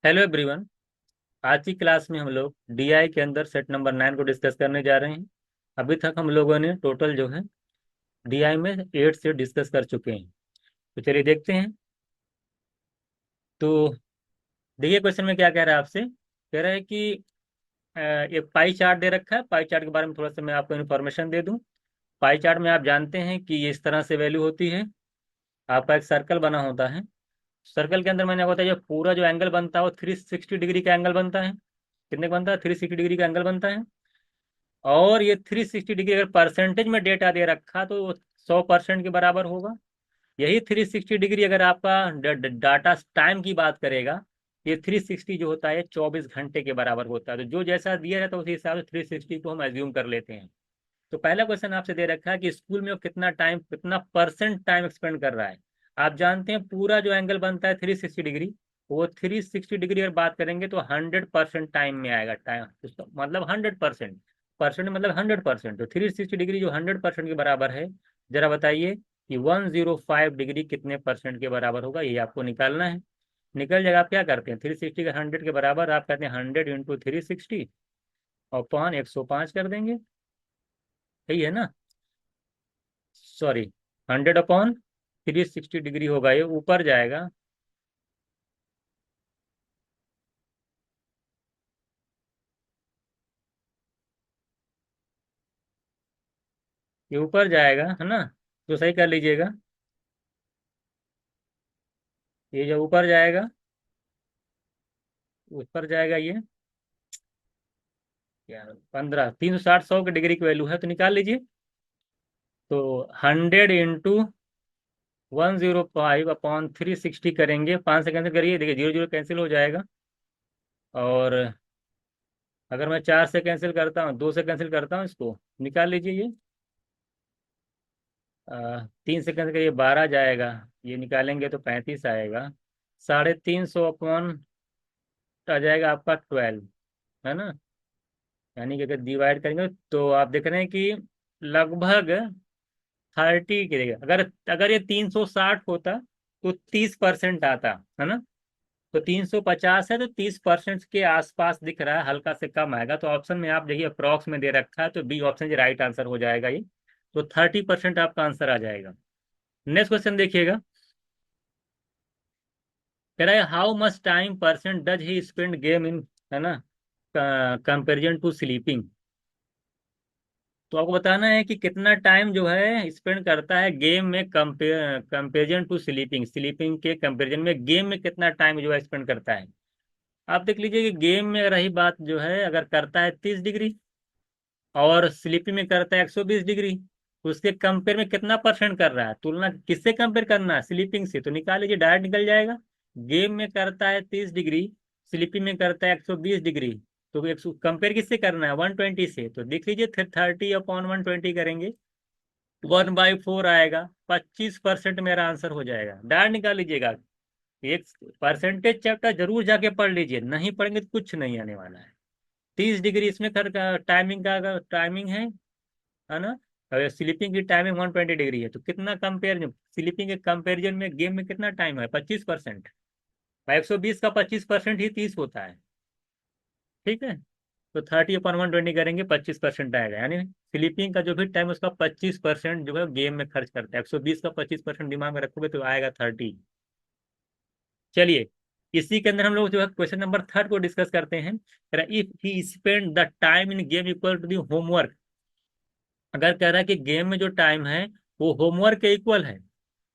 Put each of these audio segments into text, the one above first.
Hello everyone. आज की class में हम लोग डीआई के अंदर सेट नंबर 9 को डिस्कस करने जा रहे हैं। अभी तक हम लोगों ने टोटल जो है डीआई में 8 से डिस्कस कर चुके हैं। तो चलिए देखते हैं। तो देखिए क्वेश्चन में क्या कह रहा है आपसे। कह रहा है कि एक पाई चार्ट दे रखा है। पाई चार्ट के बारे में थोड़ा सा मैं आपको इन्फॉर्मेशन दे दूं। पाई चार्ट में आप जानते हैं कि ये इस तरह से वैल्यू होती है। आपका एक सर्कल बना होता है। सर्कल के अंदर मैंने बताया जो पूरा जो एंगल बनता है वो 360 डिग्री का एंगल बनता है। कितने का बनता है? 360 डिग्री का एंगल बनता है। और ये 360 डिग्री अगर परसेंटेज में डेटा दे रखा तो वो 100% के बराबर होगा। यही 360 डिग्री अगर आपका डाटा टाइम की बात करेगा, ये 360 जो होता है 24 घंटे के बराबर होता है। तो जो जैसा दिया रहता है उसी हिसाब से 360 को हम एज्यूम कर लेते हैं। तो पहला क्वेश्चन आपसे दे रखा है कि स्कूल में वो कितना टाइम, कितना परसेंट टाइम स्पेंड कर रहा है। आप जानते हैं पूरा जो एंगल बनता है 360 डिग्री, वो 360 डिग्री अगर बात करेंगे तो 100% टाइम में आएगा। टाइम मतलब 100%। परसेंट मतलब 100%। तो 360 डिग्री जो 100% के बराबर है, जरा बताइए कि 105 डिग्री कितने परसेंट के बराबर होगा, ये आपको निकालना है। निकल जाएगा। आप क्या करते हैं, 360 का 100 के बराबर आप कहते हैं 100 × 360 और पॉन 105 कर देंगे। सही है ना? सॉरी, 100/360 डिग्री होगा, ये ऊपर जाएगा। ये ऊपर जाएगा, है ना? तो सही कर लीजिएगा। ये जो ऊपर जाएगा, ऊपर जाएगा ये क्या, 15, 360, 100 की डिग्री की वैल्यू है तो निकाल लीजिए। तो 100 × 105/360 करेंगे। 5 से कैंसिल करिए, देखिए 0 0 कैंसिल हो जाएगा। और अगर मैं 4 से कैंसिल करता हूँ, 2 से कैंसिल करता हूँ, इसको निकाल लीजिए ये। 3 से कैंसिल करिए, 12 जाएगा। ये निकालेंगे तो 35 आएगा। 350 अपॉन आ जाएगा आपका 12, है ना? यानी कि अगर डिवाइड करेंगे तो आप देख रहे हैं कि लगभग 30 के देखिए, अगर अगर ये 360 होता तो 30% आता, है ना? तो 350 है तो 30% के आसपास दिख रहा है, हल्का से कम आएगा। तो ऑप्शन में आप देखिए अप्रॉक्स में दे रखा है, तो बी ऑप्शन राइट आंसर हो जाएगा ये। तो 30% आपका आंसर आ जाएगा। नेक्स्ट क्वेश्चन देखिएगा। कह रहा है how much time percent does he spend game in, है ना, कंपेरिजन टू स्लीपिंग। तो आपको बताना है कि कितना टाइम जो है स्पेंड करता है गेम में, कंपेरिजन टू स्लीपिंग। स्लीपिंग के कंपेरिजन में गेम में कितना टाइम जो है स्पेंड करता है। आप देख लीजिए कि गेम में रही बात जो है, अगर करता है 30 डिग्री और स्लीपिंग में करता है 120 डिग्री, तो उसके कंपेयर में कितना परसेंट कर रहा है, तुलना किससे कंपेयर करना है? स्लीपिंग से। तो निकाल लीजिए, डायरेक्ट निकल जाएगा। गेम में करता है 30 डिग्री, स्लीपिंग में करता है 120 डिग्री, तो एक कंपेयर किससे करना है? 120 से। तो देख लीजिए 30/120 करेंगे, 1/4 आएगा। 25% मेरा आंसर हो जाएगा। डायरेक्ट निकाल लीजिएगा। एक परसेंटेज चैप्टर जरूर जाके पढ़ लीजिए, नहीं पढ़ेंगे तो कुछ नहीं आने वाला है। 30 डिग्री इसमें कर का टाइमिंग का टाइमिंग है ना? अगर स्लीपिंग की टाइमिंग 120 डिग्री है तो कितना कंपेयर, स्लीपिंग के कंपेरिजन में गेम में कितना टाइम है? 25%। 120 का 25% ही 30 होता है। ठीक है। तो 30/120 करेंगे, 25% आएगा। यानी स्लीपिंग का जो भी टाइम उसका 25% जो है गेम में खर्च करता है। 120 का 25% दिमाग में रखोगे तो आएगा 30। चलिए, इसी के अंदर हम लोग जो है क्वेश्चन नंबर 3 को डिस्कस करते हैं। If he spend the time in game equal to the homework. अगर कह रहा है कि गेम में जो टाइम है वो होमवर्क के इक्वल है,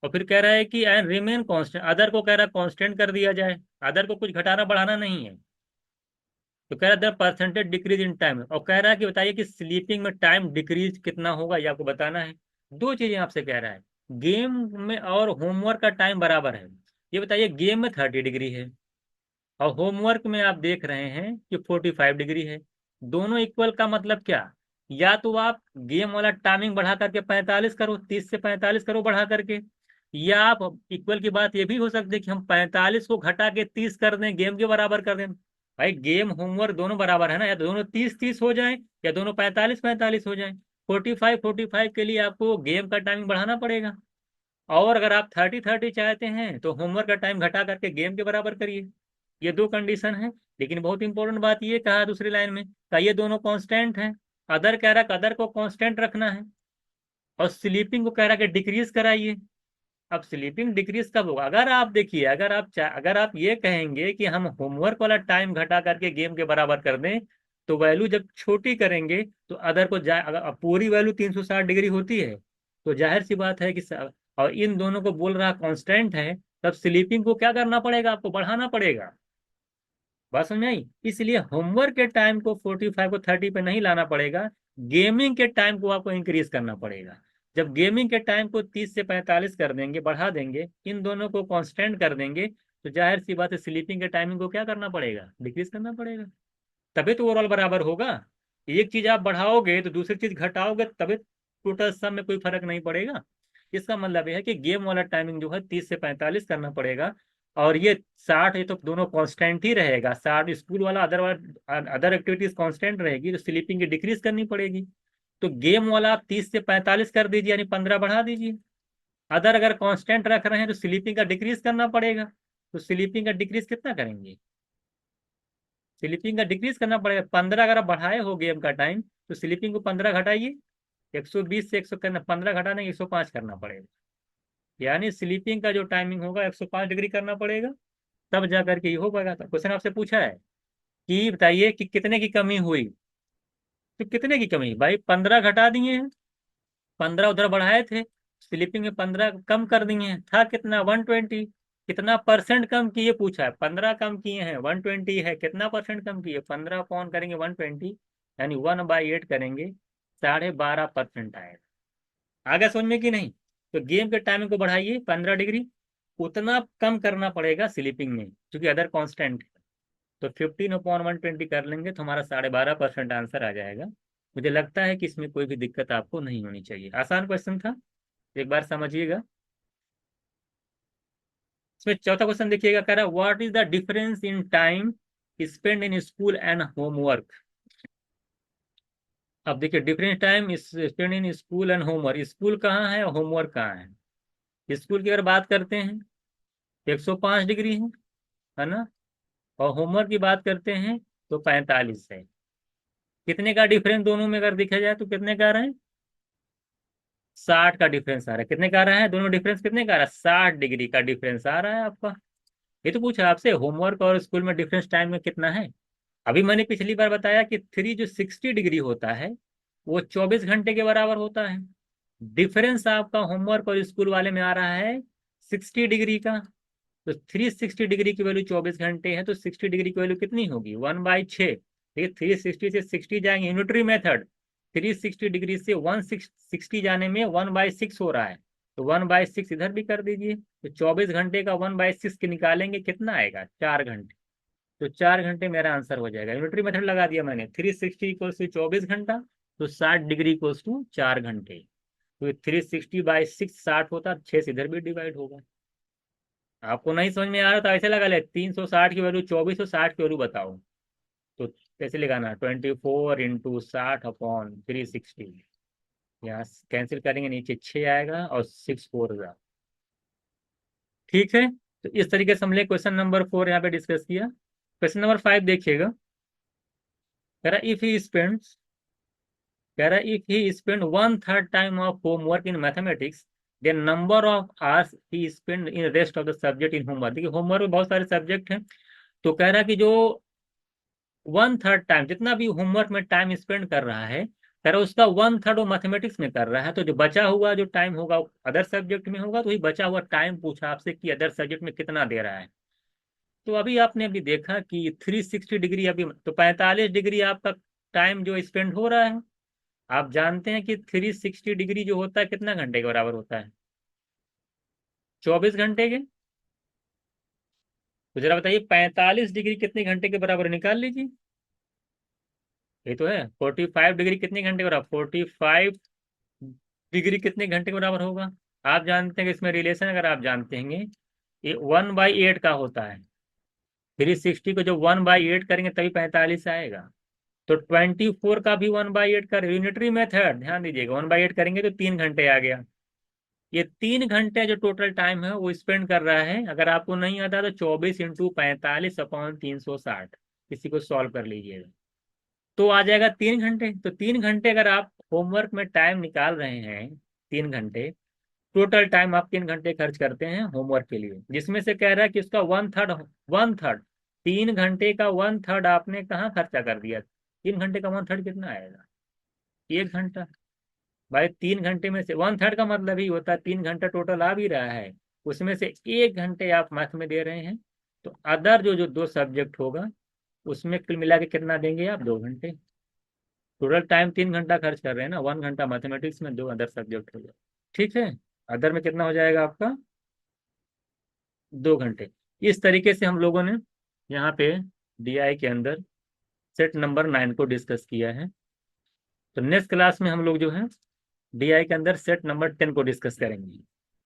और फिर कह रहा है कि एंड रिमेन कांस्टेंट, अदर को कह रहा है कांस्टेंट कर दिया जाए, अदर को कुछ घटाना बढ़ाना नहीं है। तो कह रहा है परसेंटेज डिक्रीज इन टाइम, और कह रहा है कि बताइए कि स्लीपिंग में टाइम डिक्रीज कितना होगा, ये आपको बताना है। दो चीजें आपसे कह रहा है, गेम में और होमवर्क का टाइम बराबर है। ये बताइए, गेम में 30 डिग्री है और होमवर्क में आप देख रहे हैं कि 45 डिग्री है। दोनों इक्वल का मतलब क्या? या तो आप गेम वाला टाइमिंग बढ़ा करके 45 करो, 30 से 45 करो बढ़ा करके, या आप इक्वल की बात ये भी हो सकती है कि हम 45 को घटा के 30 कर दें, गेम के बराबर कर दें। भाई गेम होमवर्क दोनों बराबर है ना, या दोनों 30 30 हो जाए या दोनों 45 45 हो जाए। 45 45 के लिए आपको गेम का टाइमिंग बढ़ाना पड़ेगा। और अगर आप 30 30 चाहते हैं तो होमवर्क का टाइम घटा करके गेम के बराबर करिए। ये दो कंडीशन है। लेकिन बहुत इंपॉर्टेंट बात ये कहा दूसरी लाइन में, का ये दोनों कांस्टेंट है। अदर कह रहा है अदर को कांस्टेंट रखना है, और स्लीपिंग को कह रहा है कि डिक्रीज कराइए। अब स्लीपिंग डिक्रीज कब होगा? अगर आप देखिए, अगर आप ये कहेंगे कि हम होमवर्क वाला टाइम घटा करके गेम के बराबर कर दें, तो वैल्यू जब छोटी करेंगे तो अदर को अगर अब पूरी वैल्यू 360 डिग्री होती है, तो जाहिर सी बात है कि और इन दोनों को बोल रहा कांस्टेंट है, तब स्लीपिंग को क्या करना पड़ेगा? आपको बढ़ाना पड़ेगा। बात समझ में आई? इसलिए होमवर्क के टाइम को 45 को 30 पे नहीं लाना पड़ेगा, गेमिंग के टाइम को आपको इंक्रीज करना पड़ेगा। जब गेमिंग के टाइम को 30 से 45 कर देंगे, बढ़ा देंगे, इन दोनों को कांस्टेंट कर देंगे, तो जाहिर सी बात है स्लीपिंग के टाइमिंग को क्या करना पड़ेगा? डिक्रीज करना पड़ेगा। तभी तो ओवरऑल बराबर होगा। एक चीज आप बढ़ाओगे तो दूसरी चीज घटाओगे, तभी टोटल सम में कोई फर्क नहीं पड़ेगा। इसका मतलब यह है कि गेम वाला टाइमिंग जो है 30 से 45 करना पड़ेगा, और ये 60, ये तो दोनों कांस्टेंट ही रहेगा। 60 स्कूल वाला, अदर एक्टिविटीज कांस्टेंट रहेगी, तो स्लीपिंग की डिक्रीज करनी पड़ेगी। तो गेम वाला आप 30 से 45 कर दीजिए, यानी 15 बढ़ा दीजिए। अदर अगर कांस्टेंट रख रहे हैं तो स्लीपिंग का डिक्रीज करना पड़ेगा। तो स्लीपिंग का डिक्रीज कितना करेंगे? स्लीपिंग का डिक्रीज करना पड़ेगा। 15 अगर आप बढ़ाए हो गेम का टाइम, तो स्लीपिंग को 15 घटाइए। 120 से 100 करना, 15 घटाने 105 करना पड़ेगा। यानी स्लीपिंग का जो टाइमिंग होगा 105 डिग्री करना पड़ेगा, तब जा करके ये हो पाएगा। तो क्वेश्चन आपसे पूछा है कि बताइए कि कितने की कमी हुई। तो कितने की कमी भाई? 15 घटा दिए हैं, 15 उधर बढ़ाए थे, स्लीपिंग में 15 कम कर दिए हैं। था कितना? 120। कितना परसेंट कम किए पूछा है? 15 कम किए हैं, 120 है, कितना परसेंट कम किए? 15 अपॉन करेंगे 120, यानी 1/8 करेंगे, 12.5% आएगा। आगे समझ में कि नहीं? तो गेम के टाइमिंग को बढ़ाइए 15 डिग्री, उतना कम करना पड़ेगा स्लीपिंग में, क्योंकि अदर कांस्टेंट है। तो 15/120 कर लेंगे तो हमारा 12.5% आंसर आ जाएगा। मुझे लगता है कि इसमें कोई भी दिक्कत आपको नहीं होनी चाहिए। आसान क्वेश्चन था, एक बार समझिएगा। इसमें चौथा क्वेश्चन देखिएगा, कह रहा है what is the difference in time spend in school and homework. अब देखिए, difference time spend in school and homework, school कहाँ है, होमवर्क कहाँ है? स्कूल की अगर बात करते हैं 105 डिग्री है ना, और होमवर्क की बात करते हैं तो 45 है। कितने का डिफरेंस दोनों में अगर देखा जाए तो कितने का आ रहा है? 60 का डिफरेंस आ रहा है। कितने का आ रहा है? दोनों डिफरेंस कितने का आ रहा है? 60 डिग्री का डिफरेंस आ रहा है आपका। ये तो पूछा आपसे होमवर्क और स्कूल में डिफरेंस टाइम में कितना है। अभी मैंने पिछली बार बताया कि थ्री जो 60 डिग्री होता है, वो 24 घंटे के बराबर होता है। डिफरेंस आपका होमवर्क और स्कूल वाले में आ रहा है 60 डिग्री का। तो 360 डिग्री की वैल्यू 24 घंटे है, तो 60 डिग्री की वैल्यू कितनी होगी? 1/6। ठीक है, 360 से 60 जाएंगे, यूनिटरी मेथड। 360 डिग्री से 160 जाने में 1/6 हो रहा है, तो 1/6 इधर भी कर दीजिए। तो 24 घंटे का 1/6 के निकालेंगे, कितना आएगा? 4 घंटे। तो 4 घंटे मेरा आंसर हो जाएगा। यूनिटरी मेथड लगा दिया मैंने। 360 इक्वल्स टू 24 घंटा, तो 60 डिग्री इक्वल्स टू 4 घंटे। तो 360/6 60 होता, 6 से इधर भी डिवाइड होगा। आपको नहीं समझ में आ रहा तो ऐसे लगा ले, 360 की वैल्यू 24 और 60 की वैल्यू बताओ। तो कैसे लगाना? 24 × 60/360। यहाँ कैंसिल करेंगे, नीचे 6 आएगा और 6 4 ठीक है। तो इस तरीके से हमने क्वेश्चन नंबर 4 यहाँ पे डिस्कस किया। क्वेश्चन नंबर 5 देखिएगा, कह रहा इफ ही स्पेंड्स कह रहा if he spend 1/3 time of homework in mathematics, then number of hours he spend in rest of the subject in homework. देखिए होमवर्क में बहुत सारे सब्जेक्ट हैं, तो कह रहा है कि जो 1/3 टाइम, जितना भी होमवर्क में टाइम स्पेंड कर रहा है, कह रहा है उसका 1/3 वो मैथमेटिक्स में कर रहा है। तो जो बचा हुआ जो टाइम होगा अदर सब्जेक्ट में होगा, तो वही बचा हुआ टाइम पूछा आपसे कि अदर सब्जेक्ट में कितना दे रहा है। तो अभी आपने अभी देखा कि 360 डिग्री, अभी तो 45 डिग्री आपका टाइम जो स्पेंड हो रहा है। आप जानते हैं कि 360 डिग्री जो होता है कितना घंटे के बराबर होता है? 24 घंटे के। तो जरा बताइए 45 डिग्री कितने घंटे के बराबर, निकाल लीजिए। ये तो है 45 डिग्री कितने घंटे के बराबर? 45 डिग्री कितने घंटे के बराबर होगा? आप जानते हैं कि इसमें रिलेशन अगर आप जानते हैं, ये 1/8 का होता है। 360 को जो 1/8 करेंगे तभी 45 आएगा। तो 24 का भी 1/8 का यूनिटरी मेथड ध्यान दीजिएगा, 1/8 करेंगे तो 3 घंटे आ गया। ये 3 घंटे जो टोटल टाइम है वो स्पेंड कर रहा है। अगर आपको नहीं आता तो 24 × 45/360 किसी को सॉल्व कर लीजिएगा, तो आ जाएगा 3 घंटे। तो 3 घंटे अगर आप होमवर्क में टाइम निकाल रहे हैं, 3 घंटे टोटल टाइम आप 3 घंटे खर्च करते हैं होमवर्क के लिए, जिसमें से कह रहा है कि उसका 1/3, 1/3, 3 घंटे का 1/3 आपने कहाँ खर्चा कर दिया। 3 घंटे का 1/3 कितना आएगा? 1 घंटा। भाई 3 घंटे में से 1/3 का मतलब ही होता है 3 घंटा टोटल आ भी रहा है, उसमें से 1 घंटे आप मैथ में दे रहे हैं। तो अदर जो जो दो सब्जेक्ट होगा उसमें कुल मिला के कितना देंगे आप? 2 घंटे। टोटल टाइम 3 घंटा खर्च कर रहे हैं ना, 1 घंटा मैथमेटिक्स में, 2 अदर सब्जेक्ट हो गए। ठीक है। अदर में कितना हो जाएगा आपका? 2 घंटे। इस तरीके से हम लोगों ने यहाँ पे डीआई के अंदर सेट नंबर 9 को डिस्कस किया है। तो नेक्स्ट क्लास में हम लोग जो है डीआई के अंदर सेट नंबर 10 को डिस्कस करेंगे।